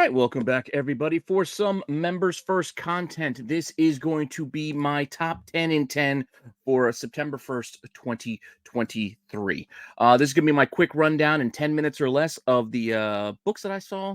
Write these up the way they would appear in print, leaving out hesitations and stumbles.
right, welcome back, everybody, for some members first content. This is going to be my top 10 in 10 for September 1st, 2023. This is going to be my quick rundown in 10 minutes or less of the books that I saw,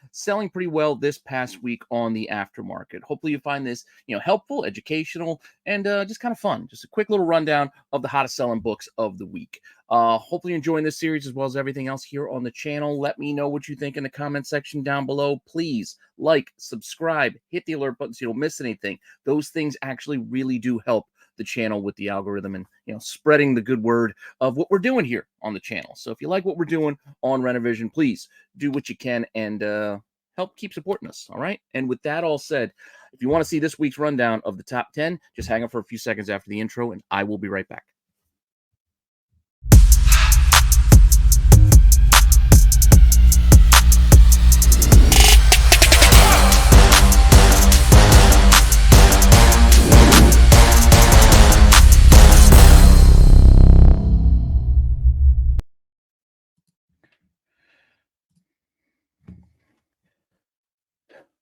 selling pretty well this past week on the aftermarket. Hopefully, you find this, helpful, educational, and just kind of fun. Just a quick little rundown of the hottest selling books of the week. Hopefully enjoying this series as well as everything else here on the channel. Let me know what you think in the comment section down below. Please like, subscribe, hit the alert button so you don't miss anything. Those things actually really do help the channel with the algorithm and spreading the good word of what we're doing here on the channel. So if you like what we're doing on Rennavision, please do what you can and help keep supporting us. All right. And with that all said, if you want to see this week's rundown of the top 10, just hang on for a few seconds after the intro and I will be right back.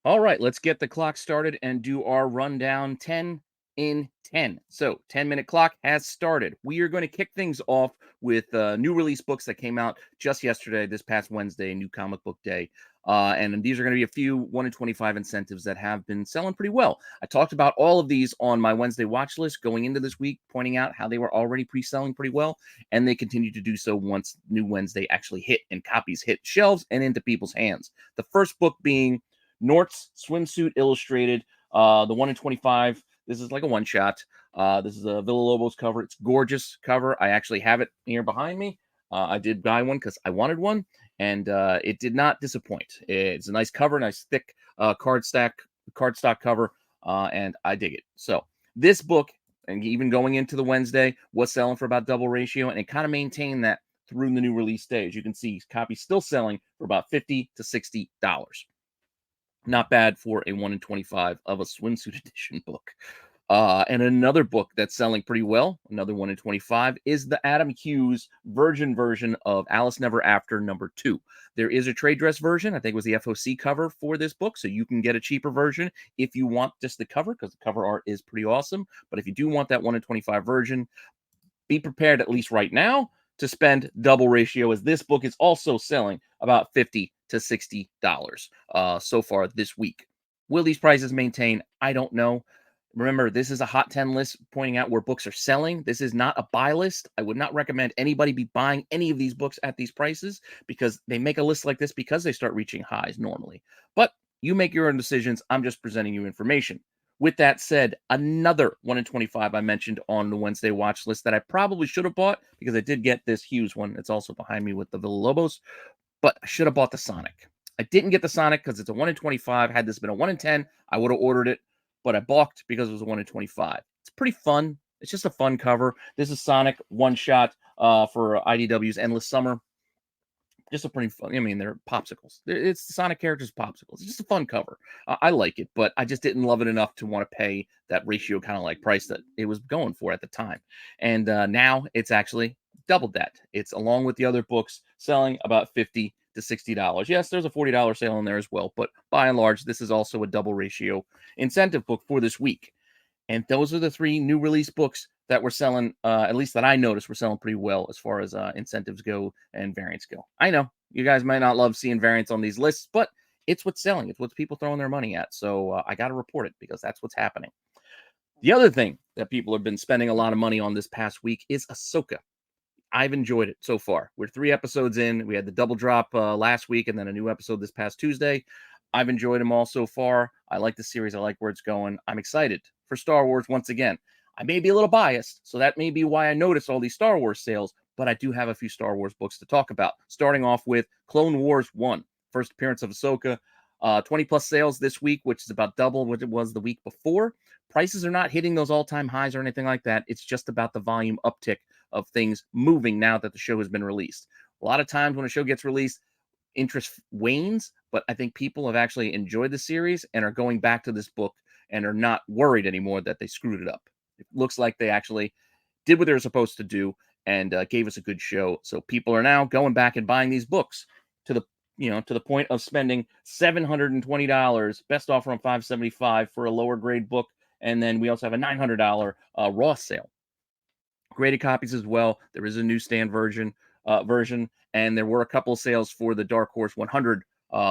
All right, let's get the clock started and do our rundown 10 in 10. So 10-minute clock has started. We are going to kick things off with new release books that came out just yesterday, this past Wednesday, New Comic Book Day. And these are going to be a few 1 in 25 incentives that have been selling pretty well. I talked about all of these on my Wednesday watch list going into this week, pointing out how they were already pre-selling pretty well, and they continue to do so once New Wednesday actually hit and copies hit shelves and into people's hands. The first book being Nort's Swimsuit Illustrated, the 1 in 25. This is like a one-shot. This is a Villalobos cover. It's gorgeous cover. I actually have it here behind me. I did buy one because I wanted one, and it did not disappoint. It's a nice cover, nice thick cardstock cover, and I dig it. So this book, and even going into the Wednesday, was selling for about double ratio, and it kind of maintained that through the new release day. As you can see, copies still selling for about $50 to $60. Not bad for a 1 in 25 of a swimsuit edition book. And another book that's selling pretty well, another 1 in 25, is the Adam Hughes virgin version of Alice Never After #2. There is a trade dress version. I think it was the FOC cover for this book, so you can get a cheaper version if you want just the cover, because the cover art is pretty awesome. But if you do want that 1 in 25 version, be prepared at least right now to spend double ratio, as this book is also selling about $50 to $60 so far this week. Will these prices maintain? I don't know. Remember, this is a hot 10 list pointing out where books are selling. This is not a buy list. I would not recommend anybody be buying any of these books at these prices, because they make a list like this because they start reaching highs normally. But you make your own decisions. I'm just presenting you information. With that said, another 1 in 25 I mentioned on the Wednesday watch list that I probably should have bought, because I did get this Hughes one. It's also behind me with the Villalobos, but I should have bought the Sonic. I didn't get the Sonic because it's a 1 in 25. Had this been a 1 in 10, I would have ordered it, but I balked because it was a 1 in 25. It's pretty fun. It's just a fun cover. This is Sonic one shot for IDW's Endless Summer. Just a pretty fun. I mean, they're popsicles. It's the Sonic characters popsicles. It's just a fun cover. I like it, but I just didn't love it enough to want to pay that ratio kind of like price that it was going for at the time. And now it's actually doubled that. It's, along with the other books, selling about $50 to $60. Yes, there's a $40 sale in there as well, but by and large, this is also a double ratio incentive book for this week. And those are the three new release books that we're selling, at least that I noticed, we're selling pretty well as far as incentives go and variants go. I know you guys might not love seeing variants on these lists, but it's what's selling. It's what people throwing their money at. So I got to report it because that's what's happening. The other thing that people have been spending a lot of money on this past week is Ahsoka. I've enjoyed it so far. We're 3 episodes in. We had the double drop last week and then a new episode this past Tuesday. I've enjoyed them all so far. I like the series. I like where it's going. I'm excited for Star Wars once again. I may be a little biased, so that may be why I noticed all these Star Wars sales, but I do have a few Star Wars books to talk about, starting off with Clone Wars 1, first appearance of Ahsoka. 20 plus sales this week, which is about double what it was the week before. Prices are not hitting those all-time highs or anything like that. It's just about the volume uptick of things moving now that the show has been released. A lot of times when a show gets released, interest wanes, but I think people have actually enjoyed the series and are going back to this book and are not worried anymore that they screwed it up. It looks like they actually did what they were supposed to do and gave us a good show. So people are now going back and buying these books to the to the point of spending $720. Best offer on 575 for a lower grade book. And then we also have a $900 raw sale. Graded copies as well. There is a newsstand version, and there were a couple of sales for the Dark Horse 100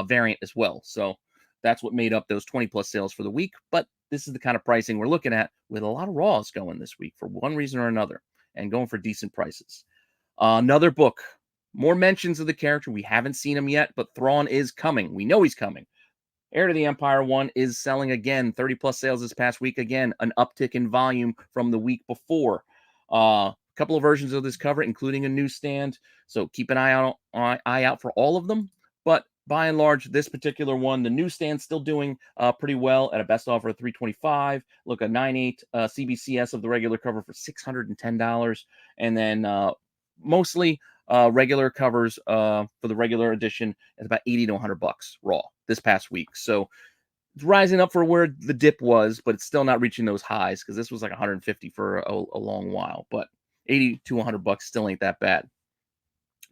variant as well. So that's what made up those 20 plus sales for the week. But this is the kind of pricing we're looking at with a lot of raws going this week for one reason or another, and going for decent prices. Another book, more mentions of the character. We haven't seen him yet, but Thrawn is coming. We know he's coming. Heir to the Empire 1 is selling again. 30 plus sales this past week. Again, an uptick in volume from the week before. A couple of versions of this cover, including a newsstand. So keep an eye out for all of them. But by and large, this particular one, the newsstand's still doing pretty well at a best offer of $325. Look, a 9.8 CBCS of the regular cover for $610. And then mostly regular covers for the regular edition at about $80 to $100 raw this past week. So it's rising up for where the dip was, but it's still not reaching those highs because this was like 150 for a long while. But 80 to $100 still ain't that bad.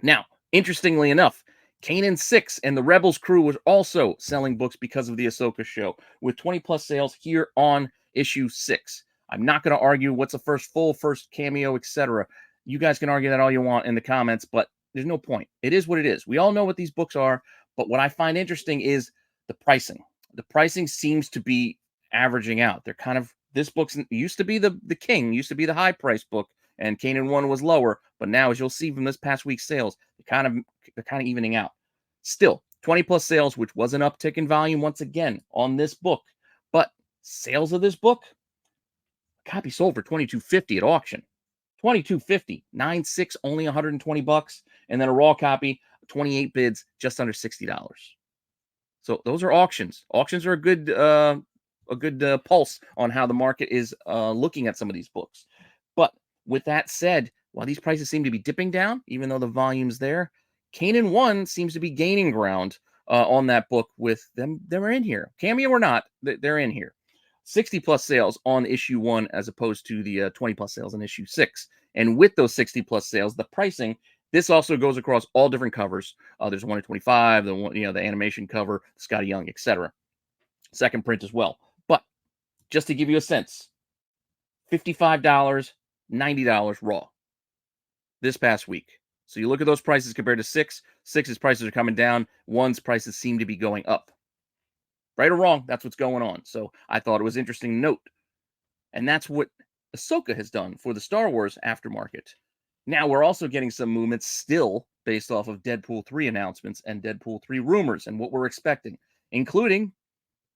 Now, interestingly enough, Kanan 6 and the Rebels crew was also selling books because of the Ahsoka show, with 20 plus sales here on issue 6. I'm not going to argue what's a first cameo, etc. You guys can argue that all you want in the comments, but there's no point. It is what it is. We all know what these books are, but what I find interesting is the pricing. The pricing seems to be averaging out. They're kind of, this book used to be the king, used to be the high price book, and Kanan 1 was lower, but now, as you'll see from this past week's sales, they're kind of evening out. Still, 20 plus sales, which was an uptick in volume once again on this book. But sales of this book, copy sold for $22.50 at auction. $22.50, 9.6, only $120, and then a raw copy, 28 bids, just under $60. So those are auctions. Auctions are a good pulse on how the market is looking at some of these books. But with that said, while these prices seem to be dipping down, even though the volume's there, Kanan 1 seems to be gaining ground on that book with them. They're in here. Cameo or not, they're in here. 60 plus sales on issue 1 as opposed to the 20 plus sales on issue 6. And with those 60 plus sales, the pricing, this also goes across all different covers. There's 1 in 25, the one, the animation cover, Scotty Young, etc. Second print as well. But just to give you a sense, $55, $90 raw this past week. So you look at those prices compared to 6. 6's prices are coming down. 1's prices seem to be going up. Right or wrong, that's what's going on. So I thought it was interesting to note. And that's what Ahsoka has done for the Star Wars aftermarket. Now we're also getting some movements still based off of Deadpool 3 announcements and Deadpool 3 rumors and what we're expecting, including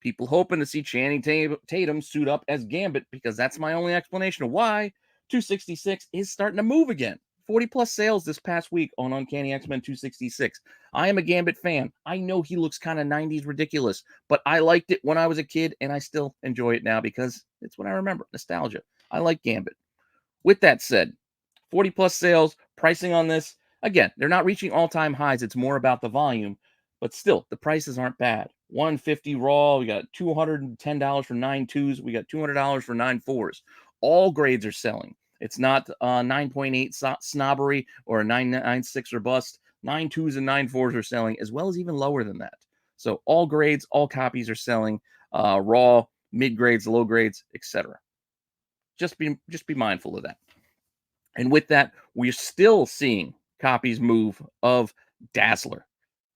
people hoping to see Channing Tatum suit up as Gambit, because that's my only explanation of why 266 is starting to move again. 40 plus sales this past week on Uncanny X-Men 266. I am a Gambit fan. I know he looks kind of 90s ridiculous, but I liked it when I was a kid, and I still enjoy it now because it's what I remember. Nostalgia. I like Gambit. With that said, 40 plus sales, pricing on this, again, they're not reaching all-time highs. It's more about the volume, but still, the prices aren't bad. $150 raw. We got $210 for 9.2s. We got $200 for 9.4s. All grades are selling. It's not 9.8 snobbery or a 9.96 or bust. 9.2s and 9.4s are selling, as well as even lower than that. So all grades, all copies are selling. Raw, mid grades, low grades, etc. Just be mindful of that. And with that, we're still seeing copies move of Dazzler.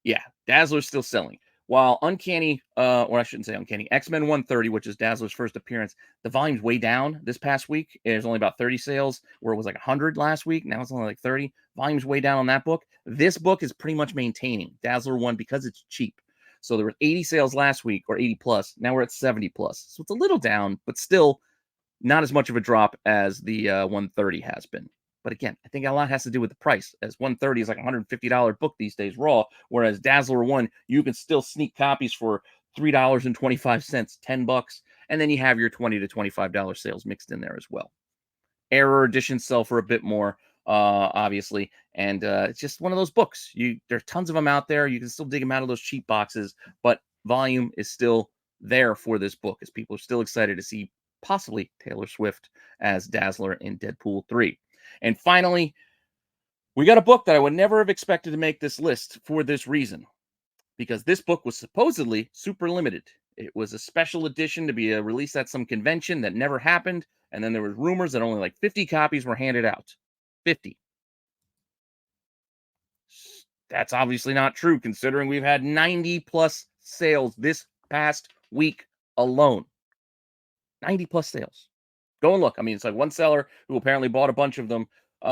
Yeah, Dazzler's still selling. While Uncanny, or I shouldn't say Uncanny, X-Men 130, which is Dazzler's first appearance, the volume's way down this past week. There's only about 30 sales, where it was like 100 last week. Now it's only like 30. Volume's way down on that book. This book is pretty much maintaining Dazzler 1 because it's cheap. So there were 80 sales last week, or 80 plus. Now we're at 70 plus. So it's a little down, but still not as much of a drop as the 130 has been. But again, I think a lot has to do with the price, as 130 is like a $150 book these days raw, whereas Dazzler 1, you can still sneak copies for $3.25, $10, and then you have your $20 to $25 sales mixed in there as well. Error editions sell for a bit more, obviously, and it's just one of those books. There's tons of them out there. You can still dig them out of those cheap boxes, but volume is still there for this book, as people are still excited to see possibly Taylor Swift as Dazzler in Deadpool 3. And finally, we got a book that I would never have expected to make this list for this reason. because this book was supposedly super limited. It was a special edition to be released at some convention that never happened. And then there was rumors that only like 50 copies were handed out. 50. That's obviously not true, considering we've had 90 plus sales this past week alone. 90 plus sales. Go and look. I mean, it's like one seller who apparently bought a bunch of them.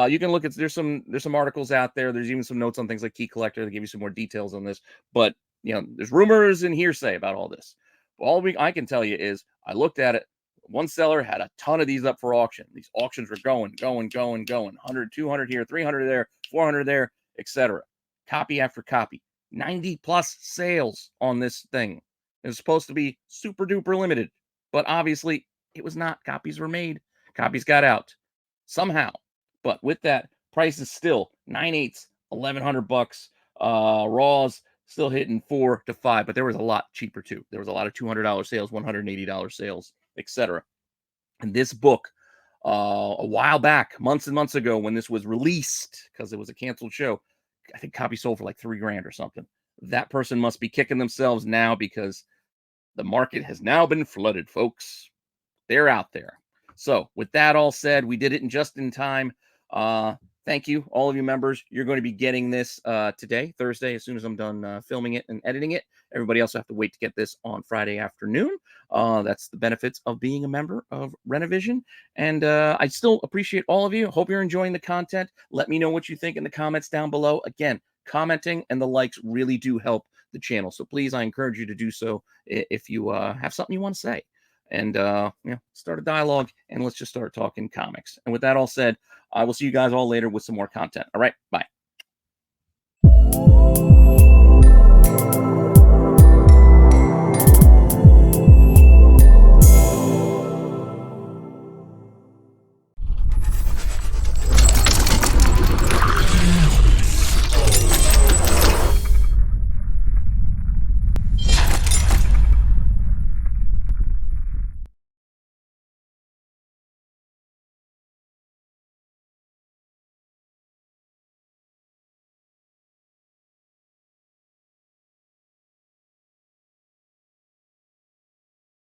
You can look at there's some articles out there. There's even some notes on things like Key Collector that give you some more details on this. But there's rumors and hearsay about all this. I can tell you is I looked at it. One seller had a ton of these up for auction. These auctions were going. 100, 200 here, 300 there, 400 there, etc. Copy after copy. 90 plus sales on this thing. It's supposed to be super duper limited, but obviously it was not. Copies were made. Copies got out somehow. But with that, price is still 9/8, $1,100. Raws still hitting 4 to 5, but there was a lot cheaper too. There was a lot of $200 sales, $180 sales, etc. And this book, a while back, months and months ago, when this was released, because it was a canceled show, I think copy sold for like $3,000 or something. That person must be kicking themselves now because the market has now been flooded, folks. They're out there. So with that all said, we did it just in time. Thank you, all of you members. You're going to be getting this today, Thursday, as soon as I'm done filming it and editing it. Everybody else will have to wait to get this on Friday afternoon. That's the benefits of being a member of Rennavision. And I still appreciate all of you. Hope you're enjoying the content. Let me know what you think in the comments down below. Again, commenting and the likes really do help the channel. So please, I encourage you to do so if you have something you want to say. And start a dialogue, and let's just start talking comics. And with that all said, I will see you guys all later with some more content. All right, bye.